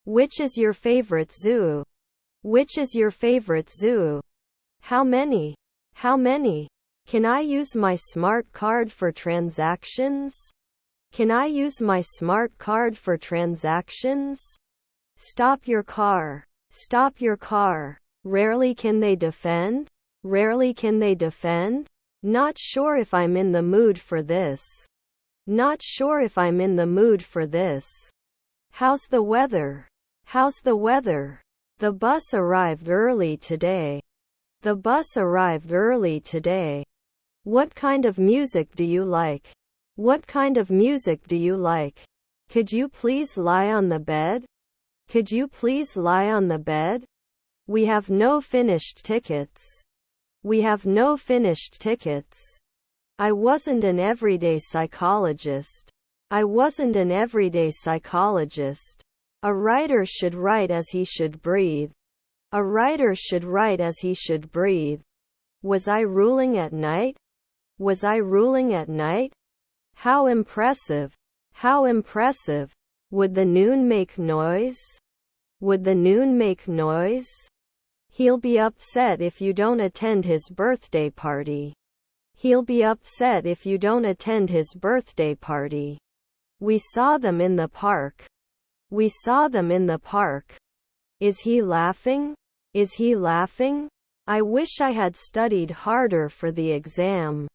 Which is your favorite zoo? Which is your favorite zoo? How many? How many? Can I use my smart card for transactions? Can I use my smart card for transactions? Stop your car. Stop your car. Rarely can they defend? Rarely can they defend? Not sure if I'm in the mood for this. Not sure if I'm in the mood for this. How's the weather? How's the weather? The bus arrived early today. The bus arrived early today. What kind of music do you like? What kind of music do you like? Could you please lie on the bed? Could you please lie on the bed? We have no finished tickets. We have no finished tickets. I wasn't an everyday psychologist. I wasn't an everyday psychologist. A writer should write as he should breathe. A writer should write as he should breathe. Was I ruling at night? Was I ruling at night? How impressive! How impressive! Would the noon make noise? Would the noon make noise? He'll be upset if you don't attend his birthday party. He'll be upset if you don't attend his birthday party. We saw them in the park. We saw them in the park. Is he laughing? Is he laughing? I wish I had studied harder for the exam.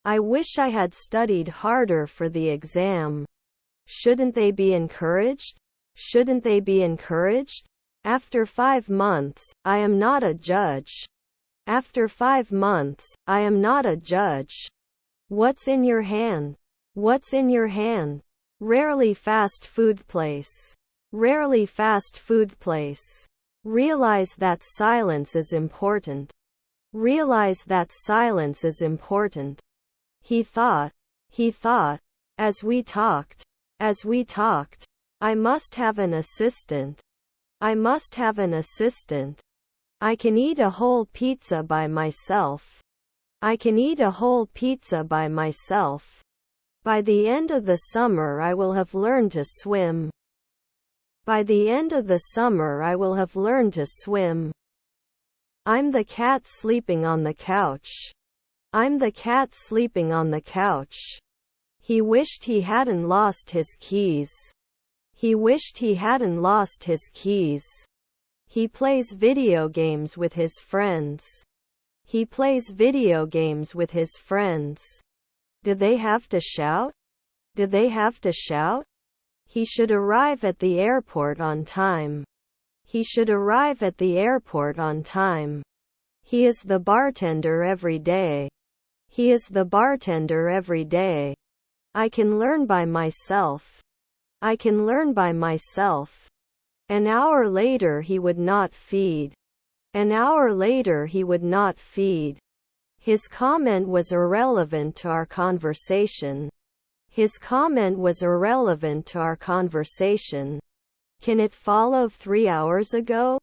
I wish I had studied harder for the exam. Shouldn't they be encouraged? Shouldn't they be encouraged? After 5 months, I am not a judge. After 5 months, I am not a judge. What's in your hand? What's in your hand? Rarely fast food place. Rarely fast food place. Realize that silence is important. Realize that silence is important. He thought, as we talked, I must have an assistant. I must have an assistant. I can eat a whole pizza by myself. I can eat a whole pizza by myself. By the end of the summer I will have learned to swim. By the end of the summer I will have learned to swim. I'm the cat sleeping on the couch. I'm the cat sleeping on the couch. He wished he hadn't lost his keys. He wished he hadn't lost his keys. He plays video games with his friends. He plays video games with his friends. Do they have to shout? Do they have to shout? He should arrive at the airport on time. He should arrive at the airport on time. He is the bartender every day. He is the bartender every day. I can learn by myself. I can learn by myself. An hour later he would not feed. An hour later he would not feed. His comment was irrelevant to our conversation. His comment was irrelevant to our conversation. Can it follow 3 hours ago?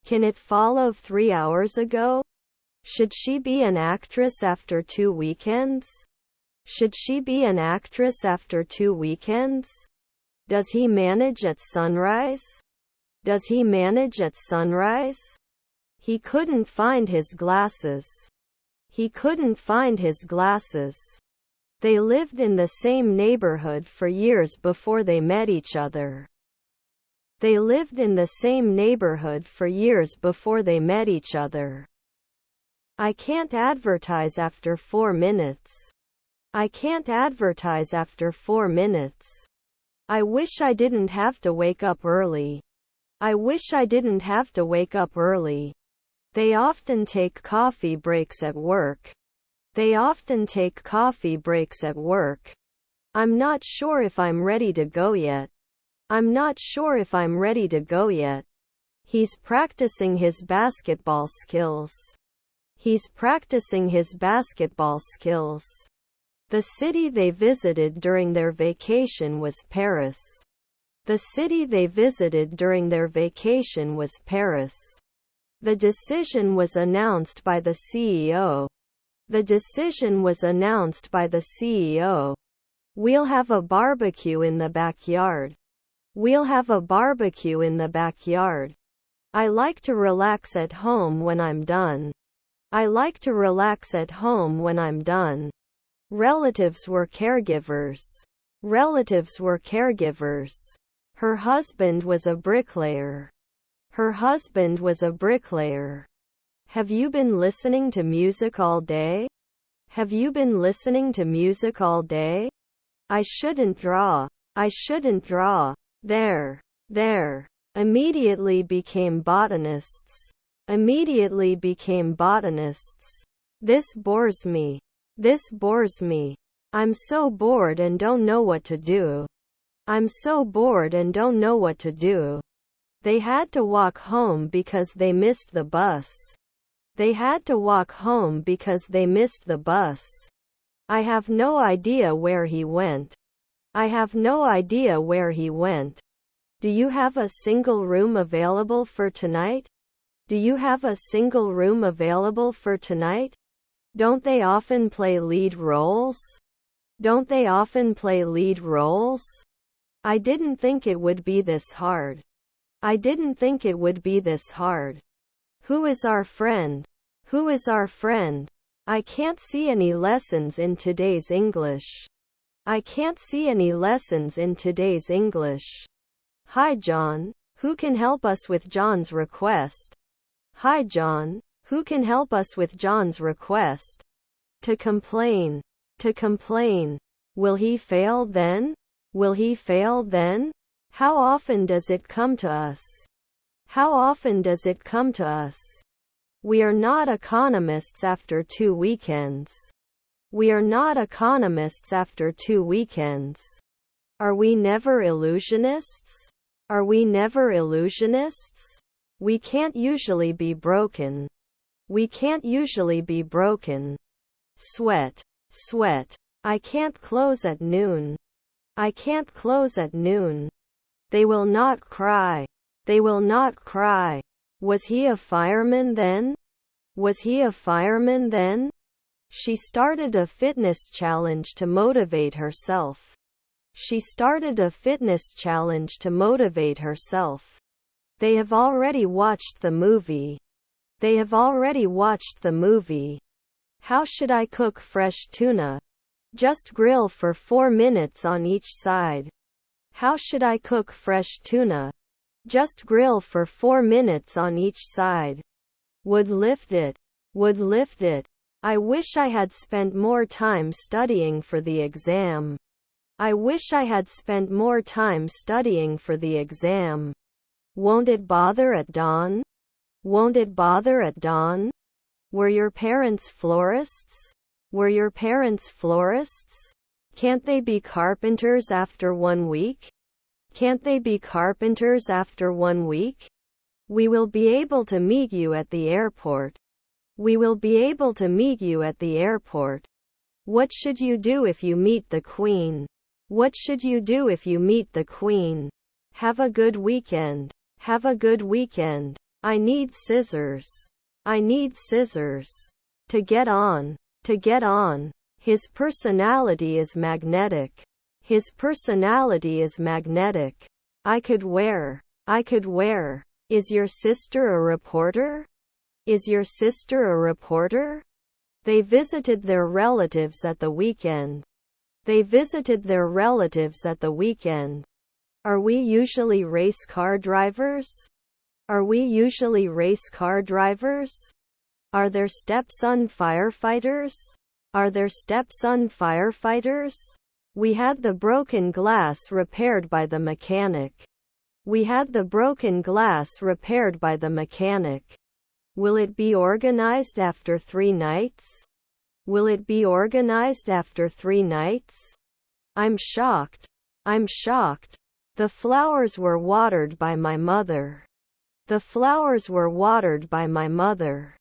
Can it follow 3 hours ago? Should she be an actress after 2 weekends? Should she be an actress after 2 weekends? Does he manage at sunrise? Does he manage at sunrise? He couldn't find his glasses. He couldn't find his glasses. They lived in the same neighborhood for years before they met each other. They lived in the same neighborhood for years before they met each other. I can't advertise after 4 minutes. I can't advertise after 4 minutes. I wish I didn't have to wake up early. I wish I didn't have to wake up early. They often take coffee breaks at work. They often take coffee breaks at work. I'm not sure if I'm ready to go yet. I'm not sure if I'm ready to go yet. He's practicing his basketball skills. He's practicing his basketball skills. The city they visited during their vacation was Paris. The city they visited during their vacation was Paris. The decision was announced by the CEO. The decision was announced by the CEO. We'll have a barbecue in the backyard. We'll have a barbecue in the backyard. I like to relax at home when I'm done. I like to relax at home when I'm done. Relatives were caregivers. Relatives were caregivers. Her husband was a bricklayer. Her husband was a bricklayer. Have you been listening to music all day? Have you been listening to music all day? I shouldn't draw. I shouldn't draw. There. Immediately became botanists. Immediately became botanists. This bores me. This bores me. I'm so bored and don't know what to do. I'm so bored and don't know what to do. They had to walk home because they missed the bus. They had to walk home because they missed the bus. I have no idea where he went. I have no idea where he went. Do you have a single room available for tonight? Do you have a single room available for tonight? Don't they often play lead roles? Don't they often play lead roles? I didn't think it would be this hard. I didn't think it would be this hard. Who is our friend? Who is our friend? I can't see any lessons in today's English. I can't see any lessons in today's English. Hi John, who can help us with John's request? Hi John, who can help us with John's request? To complain. To complain. Will he fail then? Will he fail then? How often does it come to us? How often does it come to us? We are not economists after 2 weekends. We are not economists after 2 weekends. Are we never illusionists? Are we never illusionists? We can't usually be broken. We can't usually be broken. Sweat. Sweat. I can't close at noon. I can't close at noon. They will not cry. They will not cry. Was he a fireman then? Was he a fireman then? She started a fitness challenge to motivate herself. She started a fitness challenge to motivate herself. They have already watched the movie. They have already watched the movie. How should I cook fresh tuna? Just grill for 4 minutes on each side. How should I cook fresh tuna? Just grill for 4 minutes on each side. Would lift it. Would lift it. I wish I had spent more time studying for the exam. I wish I had spent more time studying for the exam. Won't it bother at dawn? Won't it bother at dawn? Were your parents florists? Were your parents florists? Can't they be carpenters after 1 week? Can't they be carpenters after 1 week? We will be able to meet you at the airport. We will be able to meet you at the airport. What should you do if you meet the Queen? What should you do if you meet the Queen? Have a good weekend. Have a good weekend. I need scissors. I need scissors. To get on. To get on. His personality is magnetic. His personality is magnetic. I could wear. I could wear. Is your sister a reporter? Is your sister a reporter? They visited their relatives at the weekend. They visited their relatives at the weekend. Are we usually race car drivers? Are we usually race car drivers? Are there stepson firefighters? Are there stepson firefighters? We had the broken glass repaired by the mechanic. We had the broken glass repaired by the mechanic. Will it be organized after 3 nights? Will it be organized after 3 nights? I'm shocked. I'm shocked. The flowers were watered by my mother. The flowers were watered by my mother.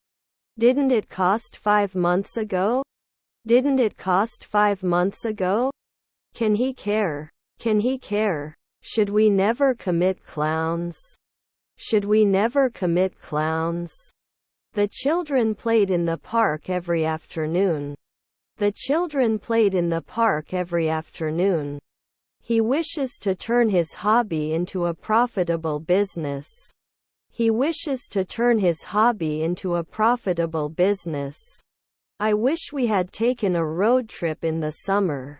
Didn't it cost 5 months ago? Didn't it cost 5 months ago? Can he care? Can he care? Should we never commit clowns? Should we never commit clowns? The children played in the park every afternoon. The children played in the park every afternoon. He wishes to turn his hobby into a profitable business. He wishes to turn his hobby into a profitable business. I wish we had taken a road trip in the summer.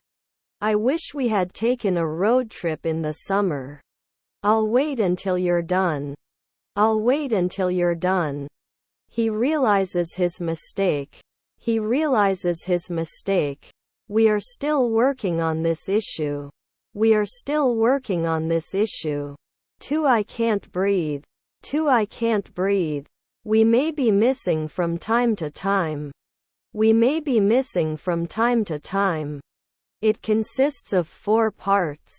I wish we had taken a road trip in the summer. I'll wait until you're done. I'll wait until you're done. He realizes his mistake. He realizes his mistake. We are still working on this issue. We are still working on this issue. 2. I can't breathe. 2. I can't breathe. We may be missing from time to time. We may be missing from time to time. It consists of 4 parts.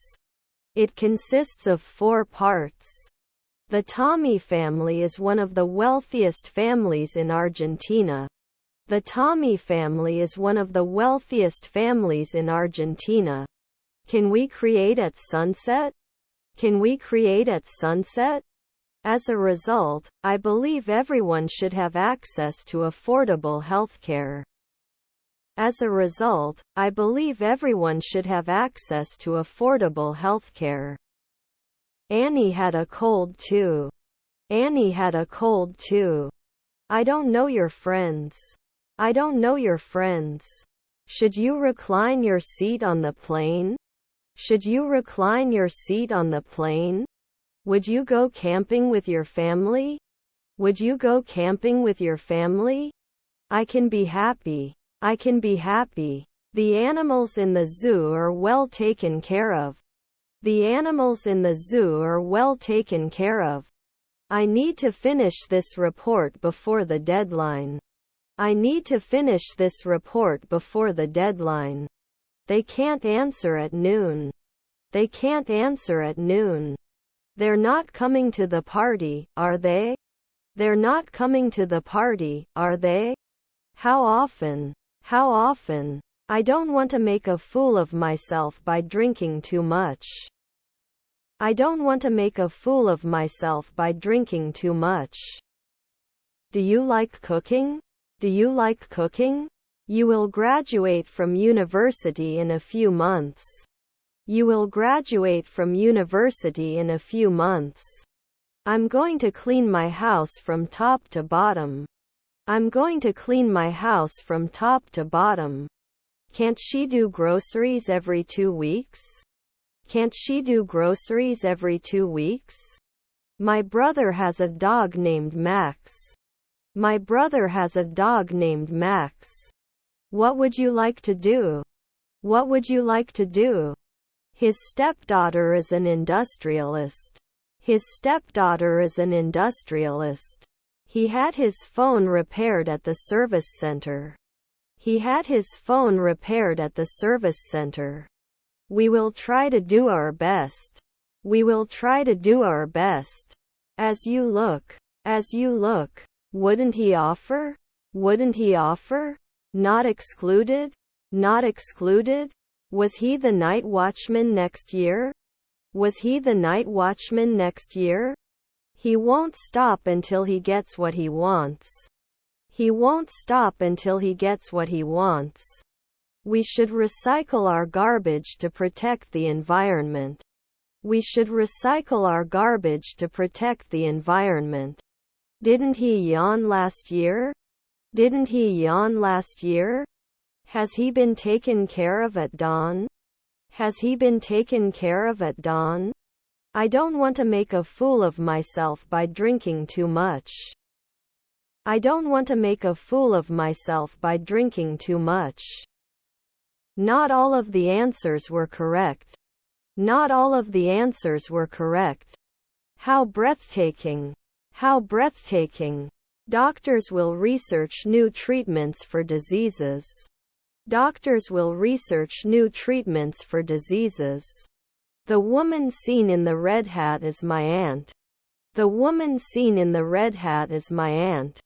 It consists of 4 parts. The Tommy family is one of the wealthiest families in Argentina. The Tommy family is one of the wealthiest families in Argentina. Can we create at sunset? Can we create at sunset? As a result, I believe everyone should have access to affordable healthcare. As a result, I believe everyone should have access to affordable healthcare. Annie had a cold too. Annie had a cold too. I don't know your friends. I don't know your friends. Should you recline your seat on the plane? Should you recline your seat on the plane? Would you go camping with your family? Would you go camping with your family? I can be happy. I can be happy. The animals in the zoo are well taken care of. The animals in the zoo are well taken care of. I need to finish this report before the deadline. I need to finish this report before the deadline. They can't answer at noon. They can't answer at noon. They're not coming to the party, are they? They're not coming to the party, are they? How often? How often? I don't want to make a fool of myself by drinking too much. I don't want to make a fool of myself by drinking too much. Do you like cooking? Do you like cooking? You will graduate from university in a few months. You will graduate from university in a few months. I'm going to clean my house from top to bottom. I'm going to clean my house from top to bottom. Can't she do groceries every 2 weeks? Can't she do groceries every 2 weeks? My brother has a dog named Max. My brother has a dog named Max. What would you like to do? What would you like to do? His stepdaughter is an industrialist. His stepdaughter is an industrialist. He had his phone repaired at the service center. He had his phone repaired at the service center. We will try to do our best. We will try to do our best. As you look. As you look. Wouldn't he offer? Wouldn't he offer? Not excluded? Not excluded? Was he the night watchman next year? Was he the night watchman next year? He won't stop until he gets what he wants. He won't stop until he gets what he wants. We should recycle our garbage to protect the environment. We should recycle our garbage to protect the environment. Didn't he yawn last year? Didn't he yawn last year? Has he been taken care of at dawn? Has he been taken care of at dawn? I don't want to make a fool of myself by drinking too much. I don't want to make a fool of myself by drinking too much. Not all of the answers were correct. Not all of the answers were correct. How breathtaking! How breathtaking! Doctors will research new treatments for diseases. Doctors will research new treatments for diseases. The woman seen in the red hat is my aunt. The woman seen in the red hat is my aunt.